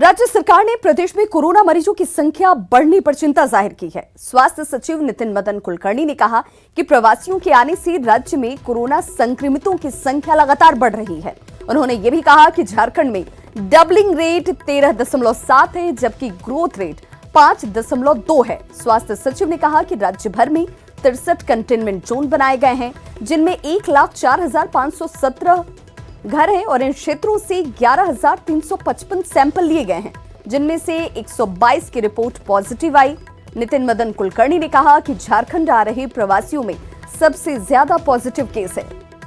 राज्य सरकार ने प्रदेश में कोरोना मरीजों की संख्या बढ़ने पर चिंता जाहिर की है। स्वास्थ्य सचिव नितिन मदन कुलकर्णी ने कहा कि प्रवासियों के आने से राज्य में कोरोना संक्रमितों की संख्या लगातार बढ़ रही है। उन्होंने ये भी कहा कि झारखंड में डबलिंग रेट 13.7 है, जबकि ग्रोथ रेट 5.2 है। स्वास्थ्य सचिव ने कहा कि राज्य भर में 63 कंटेनमेंट जोन बनाए गए हैं, जिनमें 1,04,517 घर हैं और इन क्षेत्रों से 11,355 सैंपल लिए गए हैं, जिनमें से 122 की रिपोर्ट पॉजिटिव आई। नितिन मदन कुलकर्णी ने कहा कि झारखंड आ रहे प्रवासियों में सबसे ज्यादा पॉजिटिव केस है,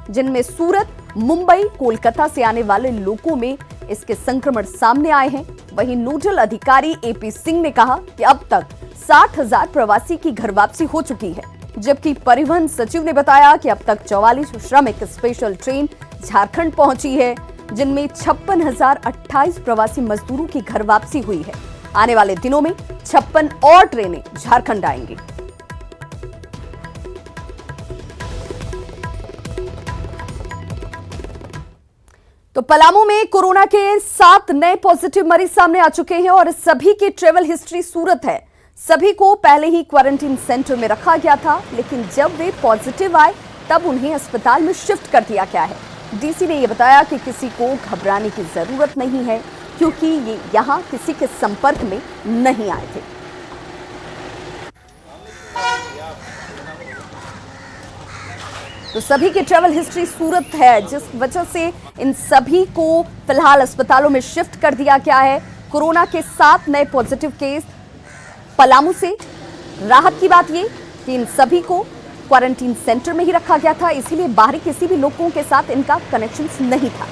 जिनमें सूरत, मुंबई, कोलकाता से आने वाले लोगों में इसके संक्रमण सामने आए हैं। वहीं नोडल अधिकारी एपी सिंह ने कहा कि अब तक 60,000 प्रवासी की घर वापसी हो चुकी है, जबकि परिवहन सचिव ने बताया कि अब तक 44 श्रमिक स्पेशल ट्रेन झारखंड पहुंची है, जिनमें 56,028 प्रवासी मजदूरों की घर वापसी हुई है। आने वाले दिनों में 56 और ट्रेनें झारखंड आएंगी। तो पलामू में कोरोना के 7 नए पॉजिटिव मरीज सामने आ चुके हैं और सभी की ट्रेवल हिस्ट्री सूरत है। सभी को पहले ही क्वारंटीन सेंटर में रखा गया था, लेकिन जब वे पॉजिटिव आए तब उन्हें अस्पताल में शिफ्ट कर दिया गया है। डीसी ने यह बताया कि किसी को घबराने की जरूरत नहीं है, क्योंकि ये यहां किसी के संपर्क में नहीं आए थे। तो सभी की ट्रैवल हिस्ट्री सूरत है, जिस वजह से इन सभी को फिलहाल अस्पतालों में शिफ्ट कर दिया गया है। कोरोना के 7 नए पॉजिटिव केस पलामू से। राहत की बात यह कि इन सभी को क्वारंटीन सेंटर में ही रखा गया था, इसीलिए बाहरी किसी भी लोगों के साथ इनका कनेक्शन नहीं था।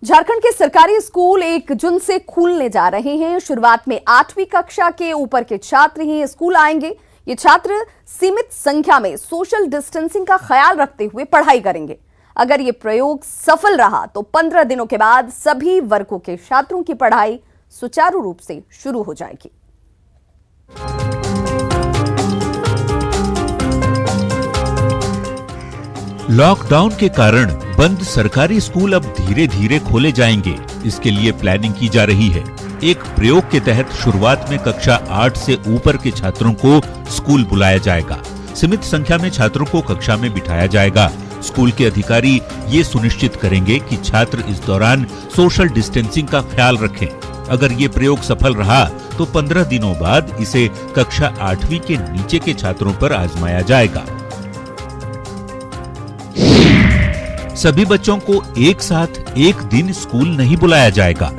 झारखंड के सरकारी स्कूल 1 जून से खुलने जा रहे हैं। शुरुआत में 8वीं कक्षा के ऊपर के छात्र ही स्कूल आएंगे। ये छात्र सीमित संख्या में सोशल डिस्टेंसिंग का ख्याल रखते हुए पढ़ाई करेंगे। अगर ये प्रयोग सफल रहा तो 15 दिनों के बाद सभी वर्गों के छात्रों की पढ़ाई सुचारू रूप से शुरू हो जाएगी। लॉकडाउन के कारण बंद सरकारी स्कूल अब धीरे धीरे खोले जाएंगे। इसके लिए प्लानिंग की जा रही है। एक प्रयोग के तहत शुरुआत में कक्षा 8 से ऊपर के छात्रों को स्कूल बुलाया जाएगा। सीमित संख्या में छात्रों को कक्षा में बिठाया जाएगा। स्कूल के अधिकारी ये सुनिश्चित करेंगे कि छात्र इस दौरान सोशल डिस्टेंसिंग का ख्याल रखें। अगर ये प्रयोग सफल रहा तो 15 दिनों बाद इसे कक्षा 8वीं के नीचे के छात्रों पर आजमाया जाएगा। सभी बच्चों को एक साथ एक दिन स्कूल नहीं बुलाया जाएगा।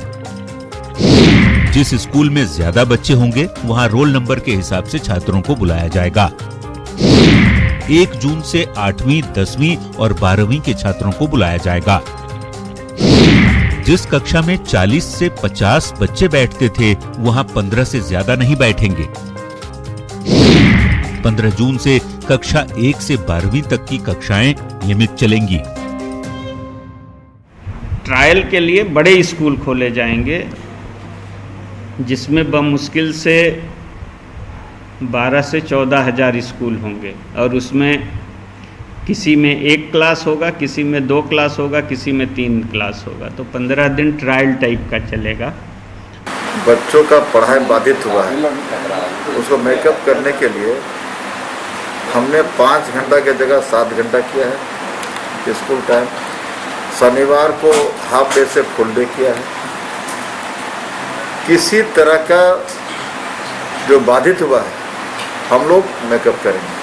जिस स्कूल में ज्यादा बच्चे होंगे वहां रोल नंबर के हिसाब से छात्रों को बुलाया जाएगा। 1 जून से 8वीं, 10वीं और 12वीं के छात्रों को बुलाया जाएगा। जिस कक्षा में 40 से 50 बच्चे बैठते थे वहां 15 से ज्यादा नहीं बैठेंगे। 15 जून से कक्षा 1 से 12वीं तक की कक्षाएं नियमित चलेंगी। ट्रायल के लिए बड़े स्कूल खोले जाएंगे, जिसमें बमुश्किल से 12 से 14 हज़ार स्कूल होंगे और उसमें किसी में 1 क्लास होगा, किसी में 2 क्लास होगा, किसी में 3 क्लास होगा। तो 15 दिन ट्रायल टाइप का चलेगा। बच्चों का पढ़ाई बाधित हुआ है, उसको मेकअप करने के लिए हमने 5 घंटा की जगह 7 घंटा किया है स्कूल टाइम। शनिवार को हाफ डे से फुल डे किया है। किसी तरह का जो बाधित हुआ है हम लोग मेकअप करेंगे।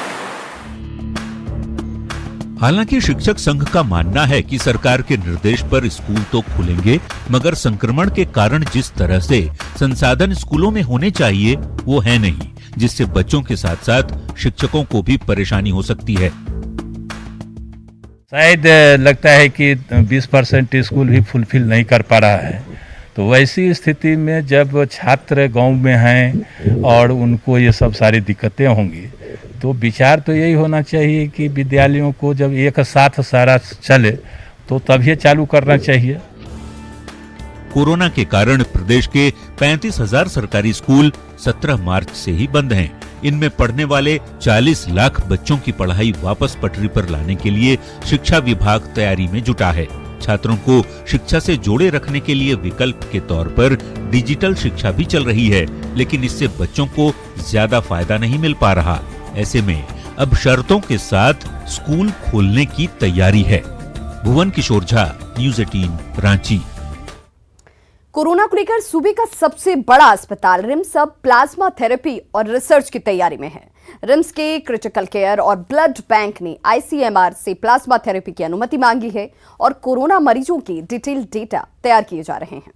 हालांकि शिक्षक संघ का मानना है कि सरकार के निर्देश पर स्कूल तो खुलेंगे, मगर संक्रमण के कारण जिस तरह से संसाधन स्कूलों में होने चाहिए वो है नहीं, जिससे बच्चों के साथ साथ शिक्षकों को भी परेशानी हो सकती है। शायद लगता है कि 20% स्कूल भी फुलफिल नहीं कर पा रहा है। तो वैसी स्थिति में जब छात्र गांव में हैं और उनको ये सब सारी दिक्कतें होंगी, तो विचार तो यही होना चाहिए कि विद्यालयों को जब एक साथ सारा चले तो तभी चालू करना चाहिए। कोरोना के कारण प्रदेश के 35,000 सरकारी स्कूल 17 मार्च से ही बंद हैं। इनमें पढ़ने वाले 40 लाख बच्चों की पढ़ाई वापस पटरी पर लाने के लिए शिक्षा विभाग तैयारी में जुटा है। छात्रों को शिक्षा से जोड़े रखने के लिए विकल्प के तौर पर डिजिटल शिक्षा भी चल रही है, लेकिन इससे बच्चों को ज्यादा फायदा नहीं मिल पा रहा। ऐसे में अब शर्तों के साथ स्कूल खोलने की तैयारी है। भुवन किशोर झा, न्यूज़ 18 रांची। कोरोना को लेकर सूबे का सबसे बड़ा अस्पताल रिम्स अब प्लाज्मा थेरेपी और रिसर्च की तैयारी में है। रिम्स के क्रिटिकल केयर और ब्लड बैंक ने ICMR से प्लाज्मा थेरेपी की अनुमति मांगी है और कोरोना मरीजों के डिटेल डेटा तैयार किए जा रहे हैं।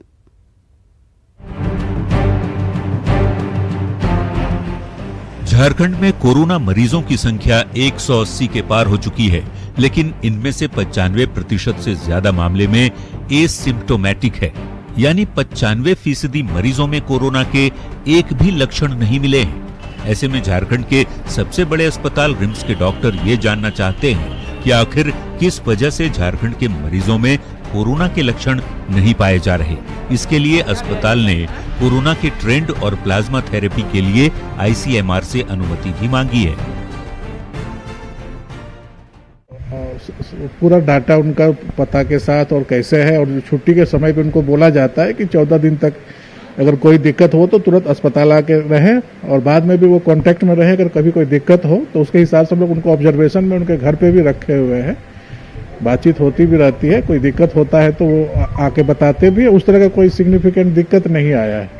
झारखंड में कोरोना मरीजों की संख्या 180 के पार हो चुकी है, लेकिन इनमें से 95% से ज्यादा मामले में एसिम्प्टोमेटिक है, यानी 95% मरीजों में कोरोना के एक भी लक्षण नहीं मिले हैं। ऐसे में झारखंड के सबसे बड़े अस्पताल रिम्स के डॉक्टर ये जानना चाहते हैं कि आखिर किस वजह से झारखंड के मरीजों में कोरोना के लक्षण नहीं पाए जा रहे। इसके लिए अस्पताल ने कोरोना के ट्रेंड और प्लाज्मा थेरेपी के लिए ICMR से अनुमति भी मांगी है। पूरा डाटा उनका पता के साथ और कैसे है, और छुट्टी के समय पे उनको बोला जाता है कि 14 दिन तक अगर कोई दिक्कत हो तो तुरंत अस्पताल आके रहें, और बाद में भी वो कांटेक्ट में रहे। अगर कभी कोई दिक्कत हो तो उसके हिसाब से हम लोग उनको ऑब्जर्वेशन में उनके घर पे भी रखे हुए हैं। बातचीत होती भी रहती है, कोई दिक्कत होता है तो वो आके बताते भी है। उस तरह का कोई सिग्निफिकेंट दिक्कत नहीं आया है।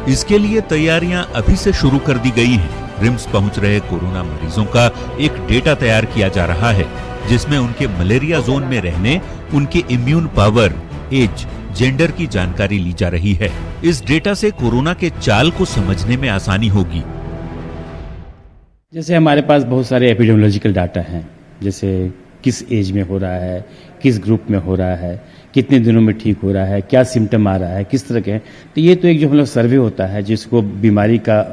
इसके लिए तैयारियां अभी से शुरू कर दी गई हैं। रिम्स पहुंच रहे कोरोना मरीजों का एक डेटा तैयार किया जा रहा है, जिसमें उनके मलेरिया जोन में रहने, उनके इम्यून पावर, एज, जेंडर की जानकारी ली जा रही है। इस डेटा से कोरोना के चाल को समझने में आसानी होगी। जैसे हमारे पास बहुत सारे एपिडेमियोलॉजिकल डाटा हैं, जैसे किस एज में हो रहा है, किस ग्रुप में हो रहा है, कितने दिनों में ठीक हो रहा है, क्या सिम्टम आ रहा है, किस तरह के हैं। तो ये तो एक जो हम लोग सर्वे होता है, जिसको बीमारी का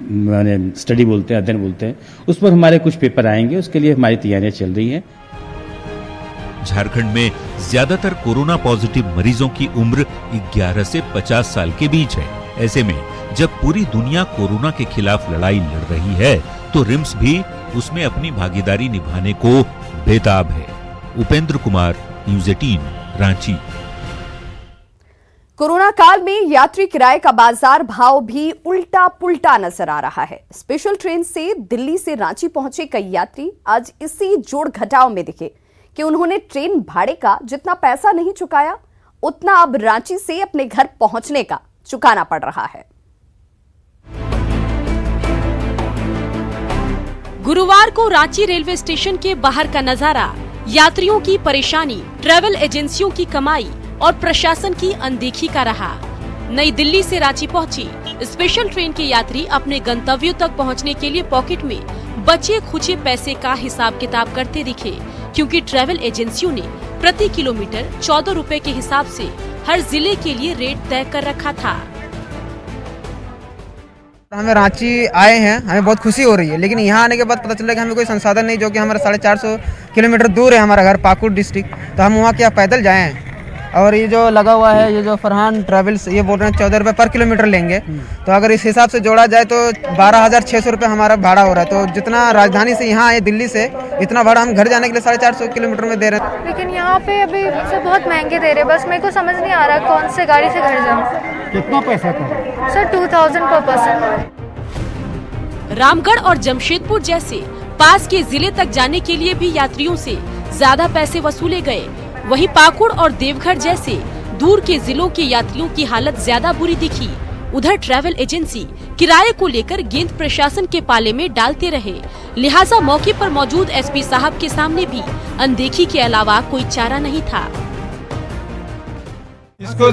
माने स्टडी बोलते हैं, अध्ययन बोलते हैं, उस पर हमारे कुछ पेपर आएंगे। उसके लिए हमारी तैयारियां चल रही हैं। झारखंड में ज्यादातर कोरोना पॉजिटिव मरीजों की उम्र 11 से 50 साल के बीच है। ऐसे में जब पूरी दुनिया कोरोना के खिलाफ लड़ाई लड़ रही है, तो रिम्स भी उसमें अपनी भागीदारी निभाने को बेताब है। उपेंद्र कुमार, न्यूज़ 18 रांची। कोरोना काल में यात्री किराए का बाजार भाव भी उल्टा पुल्टा नजर आ रहा है। स्पेशल ट्रेन से दिल्ली से रांची पहुंचे कई यात्री आज इसी जोड़ घटाव में दिखे कि उन्होंने ट्रेन भाड़े का जितना पैसा नहीं चुकाया, उतना अब रांची से अपने घर पहुंचने का चुकाना पड़ रहा है। गुरुवार को रांची रेलवे स्टेशन के बाहर का नजारा, यात्रियों की परेशानी, ट्रैवल एजेंसियों की कमाई और प्रशासन की अनदेखी का रहा। नई दिल्ली से रांची पहुंची स्पेशल ट्रेन के यात्री अपने गंतव्यों तक पहुंचने के लिए पॉकेट में बचे खुचे पैसे का हिसाब किताब करते दिखे, क्योंकि ट्रैवल एजेंसियों ने प्रति किलोमीटर 14 रुपए के हिसाब से हर जिले के लिए रेट तय कर रखा था। हमें रांची आए हैं, हमें बहुत खुशी हो रही है, लेकिन यहाँ आने के बाद पता चला कि हमें कोई संसाधन नहीं, जो कि हमारा 450 किलोमीटर दूर है हमारा घर पाकुड़ डिस्ट्रिक्ट। तो हम वहाँ क्या पैदल जाएं? और ये जो लगा हुआ है, ये जो फरहान ट्रैवल्स, ये बोल रहे हैं 14 रुपये पर किलोमीटर लेंगे। तो अगर इस हिसाब से जोड़ा जाए तो 12,600 रुपये हमारा भाड़ा हो रहा है। तो जितना राजधानी से यहाँ आए दिल्ली से, इतना भाड़ा हम घर जाने के लिए 450 किलोमीटर में दे रहे हैं। लेकिन यहाँ पे अभी मुझसे बहुत महंगे दे रहे हैं। बस मेरे को समझ नहीं आ रहा कौन से गाड़ी से घर जाऊँ। कितना पैसा था सर? 2000 पर पर्सन। रामगढ़ और जमशेदपुर जैसे पास के जिले तक जाने के लिए भी यात्रियों से ज्यादा पैसे वसूले गए। वहीं पाकुड़ और देवघर जैसे दूर के जिलों के यात्रियों की हालत ज्यादा बुरी दिखी। उधर ट्रैवल एजेंसी किराए को लेकर गेंद प्रशासन के पाले में डालते रहे, लिहाजा मौके पर मौजूद एसपी साहब के सामने भी अनदेखी के अलावा कोई चारा नहीं था। इसको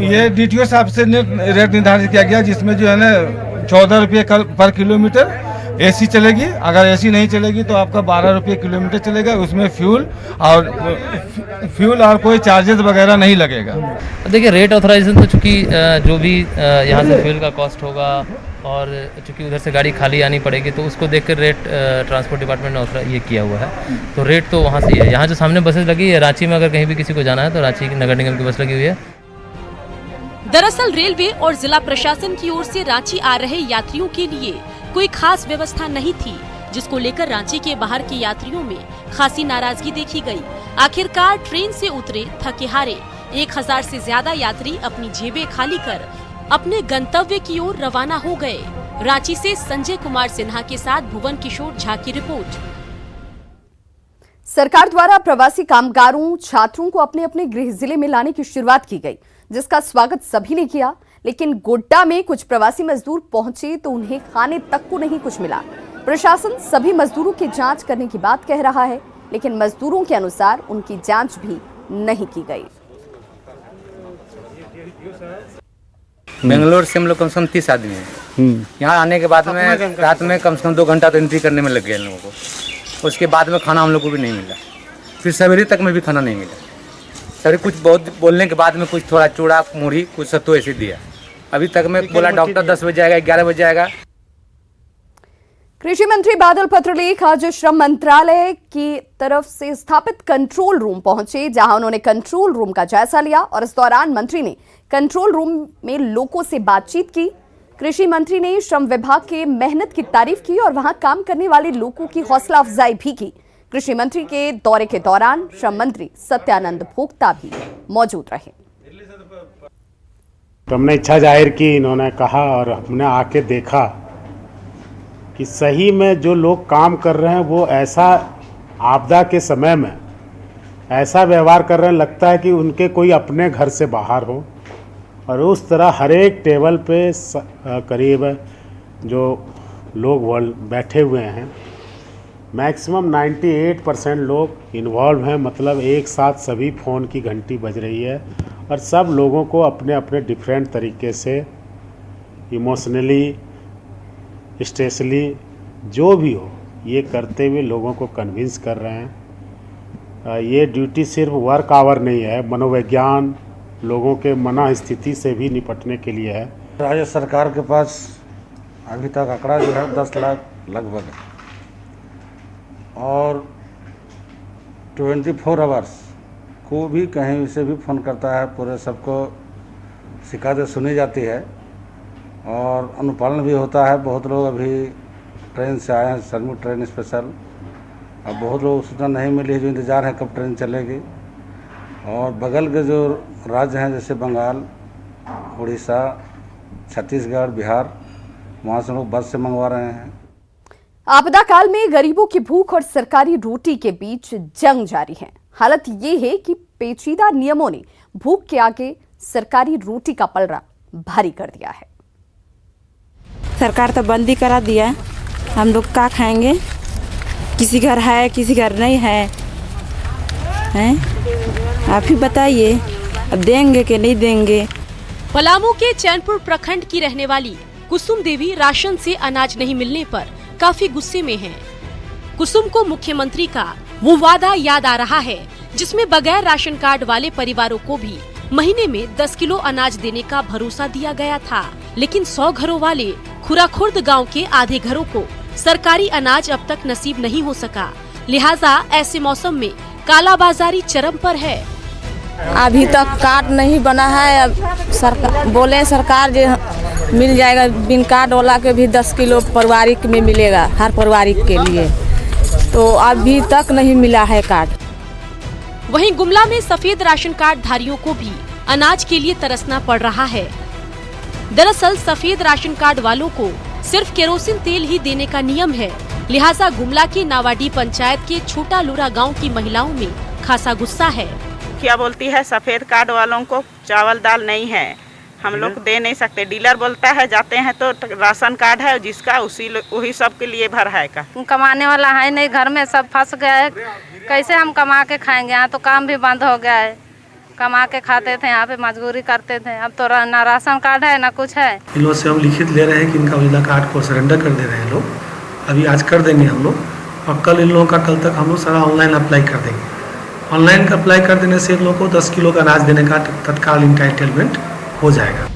ये DTO साहब से रेट निर्धारित किया गया, जिसमें जो है ना 14 रुपये पर किलोमीटर AC चलेगी। अगर AC नहीं चलेगी तो आपका 12 रुपये किलोमीटर चलेगा। उसमें फ्यूल और कोई चार्जेस वगैरह नहीं लगेगा। देखिए, रेट ऑथराइजेशन तो चूँकि जो भी यहाँ से फ्यूल का कॉस्ट होगा और चूँकि उधर से गाड़ी खाली आनी पड़ेगी, तो उसको देखकर रेट ट्रांसपोर्ट डिपार्टमेंट ने ये किया हुआ है। तो रेट तो वहाँ से ही है। यहाँ जो सामने बसेस लगी है, रांची में अगर कहीं भी किसी को जाना है तो रांची नगर निगम की बस लगी हुई है। दरअसल रेलवे और जिला प्रशासन की ओर से रांची आ रहे यात्रियों के लिए कोई खास व्यवस्था नहीं थी, जिसको लेकर रांची के बाहर के यात्रियों में खासी नाराजगी देखी गई। आखिरकार ट्रेन से उतरे थके हारे 1000 से ज्यादा यात्री अपनी जेबें खाली कर अपने गंतव्य की ओर रवाना हो गए। रांची से संजय कुमार सिन्हा के साथ भुवन किशोर झा की रिपोर्ट। सरकार द्वारा प्रवासी कामगारों छात्रों को अपने अपने गृह जिले में लाने की शुरुआत की गई, जिसका स्वागत सभी ने किया। लेकिन गोड्डा में कुछ प्रवासी मजदूर पहुंचे तो उन्हें खाने तक को नहीं कुछ मिला। प्रशासन सभी मजदूरों की जांच करने की बात कह रहा है, लेकिन मजदूरों के अनुसार उनकी जांच भी नहीं की गई। बेंगलोर से हम लोग कम से कम 30 आदमी हैं। यहाँ आने के बाद में रात में कम से कम 2 घंटा तो एंट्री करने में लग गया इन लोगों को। उसके बाद में खाना हम लोग को भी नहीं मिला, फिर सवेरे तक में भी खाना नहीं मिला। सवेरे कुछ बहुत बोलने के बाद में कुछ थोड़ा चूड़ा मुढ़ी कुछ सत्तू ऐसे दिया। अभी तक में बोला डॉक्टर 10 बजे आएगा, 11 बजे आएगा। कृषि मंत्री बादल पत्रलेख आज श्रम मंत्रालय की तरफ से स्थापित कंट्रोल रूम पहुंचे, जहां उन्होंने कंट्रोल रूम का जायजा लिया और इस दौरान मंत्री ने कंट्रोल रूम में लोगों से बातचीत की। कृषि मंत्री ने श्रम विभाग के मेहनत की तारीफ की और वहां काम करने वाले लोगों की हौसला अफजाई भी की। कृषि मंत्री के दौरे के दौरान श्रम मंत्री सत्यानंद भोक्ता भी मौजूद रहे। तो हमने इच्छा जाहिर की, इन्होंने कहा और हमने आके देखा कि सही में जो लोग काम कर रहे हैं वो ऐसा आपदा के समय में ऐसा व्यवहार कर रहे हैं, लगता है कि उनके कोई अपने घर से बाहर हो। और उस तरह हर एक टेबल पे करीब जो लोग बैठे हुए हैं, मैक्सिमम 98% लोग इन्वॉल्व हैं। मतलब एक साथ सभी फ़ोन की घंटी बज रही है और सब लोगों को अपने अपने डिफरेंट तरीके से इमोशनली स्ट्रेसली जो भी हो ये करते हुए लोगों को कन्विंस कर रहे हैं। ये ड्यूटी सिर्फ वर्क आवर नहीं है, मनोविज्ञान लोगों के मना स्थिति से भी निपटने के लिए है। राज्य सरकार के पास अभी तक आंकड़ा जो है 10 लाख लगभग है और 24 आवर्स को भी कहीं से भी फ़ोन करता है। पूरे सबको शिकायतें सुनी जाती है और अनुपालन भी होता है। बहुत लोग अभी ट्रेन से आए हैं, श्रमिक ट्रेन स्पेशल। अब बहुत लोग सूचना नहीं मिली है, जो इंतज़ार है कब ट्रेन चलेगी। और बगल के जो राज्य हैं जैसे बंगाल, उड़ीसा, छत्तीसगढ़, बिहार, वहाँ से लोग बस से मंगवा रहे हैं। आपदा काल में गरीबों की भूख और सरकारी रोटी के बीच जंग जारी है। हालत ये है कि पेचीदा नियमों ने भूख के आगे सरकारी रोटी का पलड़ा भारी कर दिया है। सरकार तो बंदी करा दिया, हम लोग क्या खाएंगे? किसी घर है, किसी घर नहीं है, हैं? आप ही बताइए, अब देंगे कि नहीं देंगे? पलामू के चैनपुर प्रखंड की रहने वाली कुसुम देवी राशन से अनाज नहीं मिलने पर काफी गुस्से में हैं। कुसुम को मुख्यमंत्री का वो वादा याद आ रहा है, जिसमें बगैर राशन कार्ड वाले परिवारों को भी महीने में 10 किलो अनाज देने का भरोसा दिया गया था। लेकिन 100 घरों वाले खुराखुर्द गांव के आधे घरों को सरकारी अनाज अब तक नसीब नहीं हो सका। लिहाजा ऐसे मौसम में कालाबाजारी चरम पर है। अभी तक कार्ड नहीं बना है। अब सरकार बोले सरकार जो मिल जाएगा, बिन कार्ड वाला के भी 10 किलो पारिवारिक में मिलेगा, हर पारिवारिक के लिए। तो अभी तक नहीं मिला है कार्ड। वहीं गुमला में सफेद राशन कार्ड धारियों को भी अनाज के लिए तरसना पड़ रहा है। दरअसल सफेद राशन कार्ड वालों को सिर्फ केरोसिन तेल ही देने का नियम है। लिहाजा गुमला के नावाडी पंचायत के छोटा लूरा गांव की महिलाओं में खासा गुस्सा है। क्या बोलती है, सफेद कार्ड वालों को चावल दाल नहीं है, हम लोग दे नहीं सकते। डीलर बोलता है जाते हैं तो राशन कार्ड है जिसका वही सब के लिए भर है का। कमाने वाला है नहीं, घर में सब फंस गया है। कैसे हम कमा के खाएंगे? यहाँ तो काम भी बंद हो गया है। कमा के खाते थे, यहाँ पे मजदूरी करते थे। अब तो ना राशन कार्ड है ना कुछ है। इन लोगों से हम लिखित ले रहे हैं कि इनका ओरिजिनल कार्ड को सरेंडर कर दे रहे हैं लोग। अभी आज कर देंगे हम लोग और कल इन लोगों का कल तक हम लोग सारा ऑनलाइन अप्लाई कर देंगे। ऑनलाइन का अप्लाई कर देने से इन लोगों को 10 किलो का अनाज देने का तत्काल इंटाइटलमेंट हो जाएगा।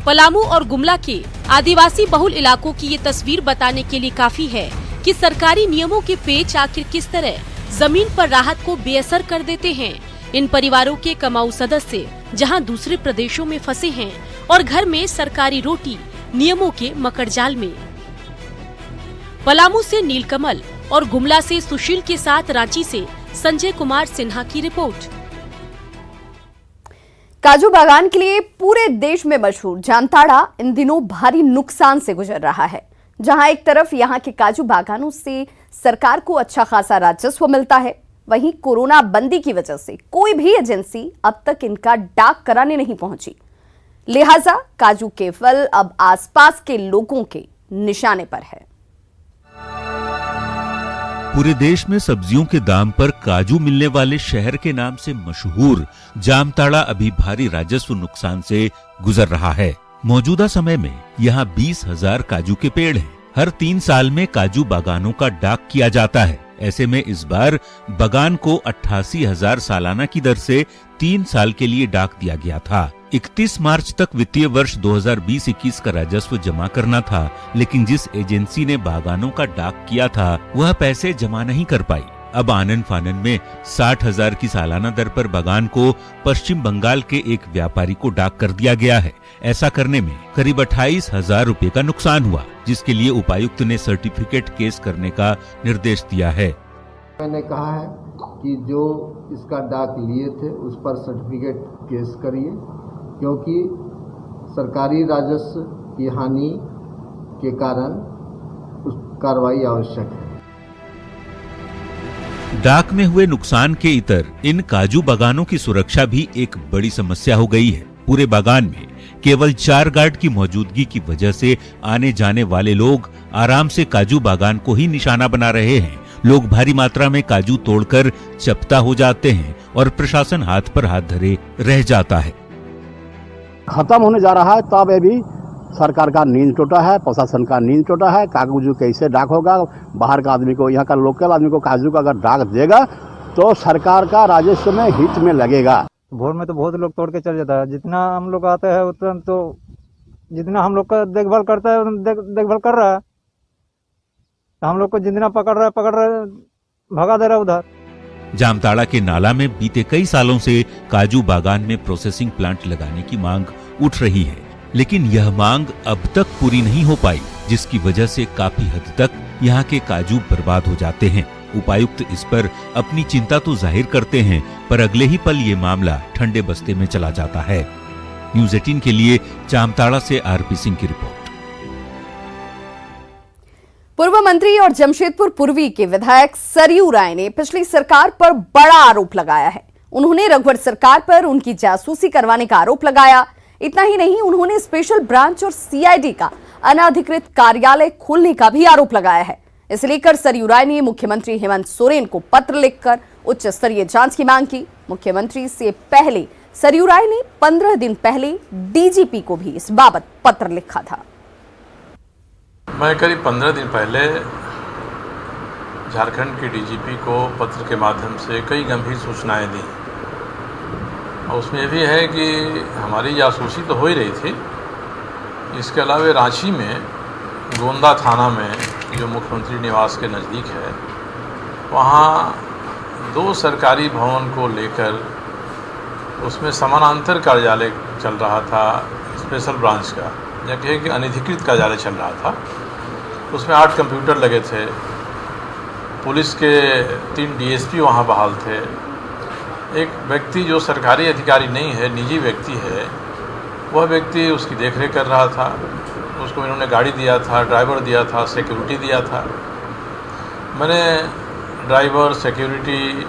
पलामू और गुमला के आदिवासी बहुल इलाकों की ये तस्वीर बताने के लिए काफी है कि सरकारी नियमों के पेच आखिर किस तरह जमीन पर राहत को बेअसर कर देते हैं। इन परिवारों के कमाऊ सदस्य जहां दूसरे प्रदेशों में फंसे हैं और घर में सरकारी रोटी नियमों के मकड़जाल में। पलामू से नीलकमल और गुमला से सुशील के साथ रांची से संजय कुमार सिन्हा की रिपोर्ट। काजू बागान के लिए पूरे देश में मशहूर जामताड़ा इन दिनों भारी नुकसान से गुजर रहा है। जहां एक तरफ यहां के काजू बागानों से सरकार को अच्छा खासा राजस्व मिलता है, वहीं कोरोना बंदी की वजह से कोई भी एजेंसी अब तक इनका डाक कराने नहीं पहुंची। लिहाजा काजू के फल अब आसपास के लोगों के निशाने पर है। पूरे देश में सब्जियों के दाम पर काजू मिलने वाले शहर के नाम से मशहूर जामताड़ा अभी भारी राजस्व नुकसान से गुजर रहा है। मौजूदा समय में यहाँ 20,000 काजू के पेड़ हैं। हर 3 साल में काजू बागानों का डाक किया जाता है। ऐसे में इस बार बागान को 88,000 सालाना की दर से 3 साल के लिए डाक दिया गया था। 31 मार्च तक वित्तीय वर्ष 2020-21 का राजस्व जमा करना था, लेकिन जिस एजेंसी ने बागानों का डाक किया था वह पैसे जमा नहीं कर पाई। अब आनन फानन में 60,000 की सालाना दर पर बागान को पश्चिम बंगाल के एक व्यापारी को डाक कर दिया गया है। ऐसा करने में करीब 28,000 रुपए का नुकसान हुआ, जिसके लिए उपायुक्त ने सर्टिफिकेट केस करने का निर्देश दिया है। मैंने कहा है कि जो इसका डाक लिए थे उस पर सर्टिफिकेट केस करिए, क्योंकि सरकारी राजस्व की हानि के कारण उस कार्रवाई आवश्यक है। डाक में हुए नुकसान के इतर इन काजू बागानों की सुरक्षा भी एक बड़ी समस्या हो गई है। पूरे बागान में केवल 4 गार्ड की मौजूदगी की वजह से आने जाने वाले लोग आराम से काजू बागान को ही निशाना बना रहे हैं। लोग भारी मात्रा में काजू तोड़कर चपटा हो जाते हैं और प्रशासन हाथ पर हाथ धरे रह जाता है। खत्म होने जा रहा है, तब ये भी सरकार का नींद टूटा है, प्रशासन का नींद टूटा है। काजू कैसे डाक होगा? बाहर का आदमी को, यहाँ का लोकल आदमी को काजू का अगर डाक देगा तो सरकार का राजस्व में हित में लगेगा। भोर में तो बहुत लोग तोड़ के चल जाता है। जितना हम लोग आते हैं उतना तो जितना हम लोग का देखभाल करता है देखभाल कर रहा है, तो हम लोग को जितना पकड़ रहा है भगा दे रहा है उधर। जामताड़ा के नाला में बीते कई सालों से काजू बागान में प्रोसेसिंग प्लांट लगाने की मांग उठ रही है, लेकिन यह मांग अब तक पूरी नहीं हो पाई, जिसकी वजह से काफी हद तक यहाँ के काजू बर्बाद हो जाते हैं। उपायुक्त इस पर अपनी चिंता तो जाहिर करते हैं, पर अगले ही पल ये मामला ठंडे बस्ते में चला जाता है। न्यूज़ 18 के लिए जामताड़ा से आरपी सिंह की रिपोर्ट। पूर्व मंत्री और जमशेदपुर पूर्वी के विधायक सरयू राय ने पिछली सरकार पर बड़ा आरोप लगाया है। उन्होंने रघुवर सरकार पर उनकी जासूसी करवाने का आरोप लगाया। इतना ही नहीं, उन्होंने स्पेशल ब्रांच और सीआईडी का अनाधिकृत कार्यालय खोलने का भी आरोप लगाया है। इसे लेकर सरयू राय ने मुख्यमंत्री हेमंत सोरेन को पत्र लिखकर उच्च स्तरीय जांच की मांग की। मुख्यमंत्री से पहले सरयू राय ने 15 दिन पहले डीजीपी को भी इस बाबत पत्र लिखा था। मैं करीब 15 दिन पहले झारखंड के डीजीपी को पत्र के माध्यम से कई गंभीर सूचनाएं दी, और उसमें यह भी है कि हमारी जासूसी तो हो ही रही थी। इसके अलावा रांची में गोंदा थाना में, जो मुख्यमंत्री निवास के नज़दीक है, वहाँ 2 सरकारी भवन को लेकर उसमें समानांतर कार्यालय चल रहा था स्पेशल ब्रांच का, या कहे कि अनधिकृत कार्यालय चल रहा था। उसमें 8 कंप्यूटर लगे थे। पुलिस के 3 डीएसपी वहाँ बहाल थे। एक व्यक्ति जो सरकारी अधिकारी नहीं है, निजी व्यक्ति है, वह व्यक्ति उसकी देखरेख कर रहा था। उसको इन्होंने गाड़ी दिया था, ड्राइवर दिया था, सिक्योरिटी दिया था। मैंने ड्राइवर, सिक्योरिटी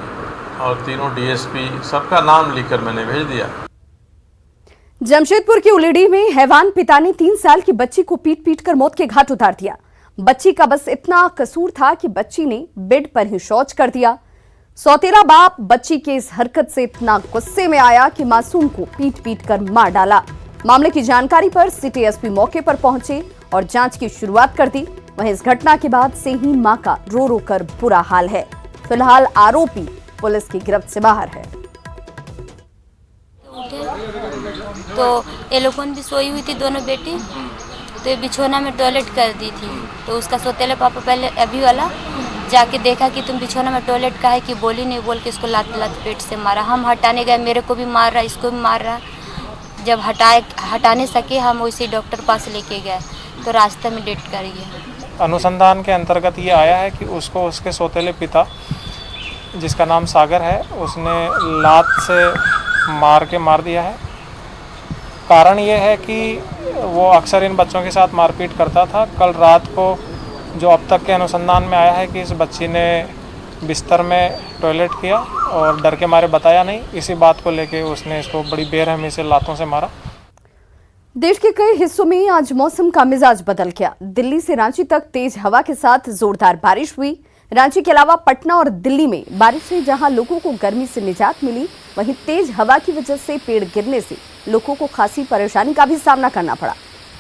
और तीनों डीएसपी सबका नाम लिखकर मैंने भेज दिया। जमशेदपुर की उलेडी में हैवान पिता ने 3 साल की बच्ची को पीट कर मौत के घाट उतार दिया। बच्ची का बस इतना कसूर था कि बच्ची ने बेड पर ही शौच कर दिया। सौतेला बाप बच्ची के इस हरकत से इतना गुस्से में आया कि मासूम को पीट कर मार डाला। मामले की जानकारी पर सिटी एसपी मौके पर पहुंचे और जांच की शुरुआत कर दी। वहीं इस घटना के बाद से ही मां का रो रो कर बुरा हाल है। फिलहाल आरोपी पुलिस की गिरफ्त से बाहर है। तो ये लोगों भी सोई हुई थी, दोनों बेटी, तो ये बिछौना में टॉयलेट कर दी थी। तो उसका सौतेला पापा पहले अभी वाला जाके देखा कि तुम बिछौना में टॉयलेट का है कि बोली नहीं, बोल के इसको लात पेट से मारा। हम हटाने गए, मेरे को भी मार रहा, इसको भी मार रहा। जब हटाने सके हम उसी डॉक्टर पास लेके गए। तो रास्ते में डेथ कर गया। अनुसंधान के अंतर्गत ये आया है कि उसको उसके सौतेले पिता, जिसका नाम सागर है, उसने लात से मार दिया है। कारण ये है कि वो अक्सर इन बच्चों के साथ मारपीट करता था। कल रात को जो अब तक के अनुसंधान में आया है कि इस बच्ची ने बिस्तर में टॉयलेट किया और डर के मारे बताया नहीं, इसी बात को लेके उसने इसको बड़ी बेरहमी से लातों से मारा। देश के कई हिस्सों में आज मौसम का मिजाज बदल गया। दिल्ली से रांची तक तेज हवा के साथ जोरदार बारिश हुई। रांची के अलावा पटना और दिल्ली में बारिश से जहां लोगों को गर्मी से निजात मिली, वहीं तेज हवा की वजह से पेड़ गिरने से लोगों को खासी परेशानी का भी सामना करना पड़ा।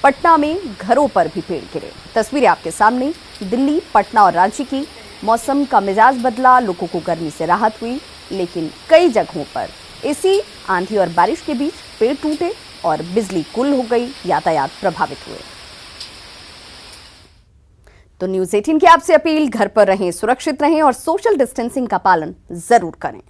पटना में घरों पर भी पेड़ गिरे। तस्वीरें आपके सामने दिल्ली, पटना और रांची की। मौसम का मिजाज बदला, लोगों को गर्मी से राहत हुई, लेकिन कई जगहों पर इसी आंधी और बारिश के बीच पेड़ टूटे और बिजली गुल हो गई, यातायात प्रभावित हुए। तो न्यूज़ 18 की आपसे अपील, घर पर रहें, सुरक्षित रहें और सोशल डिस्टेंसिंग का पालन जरूर करें।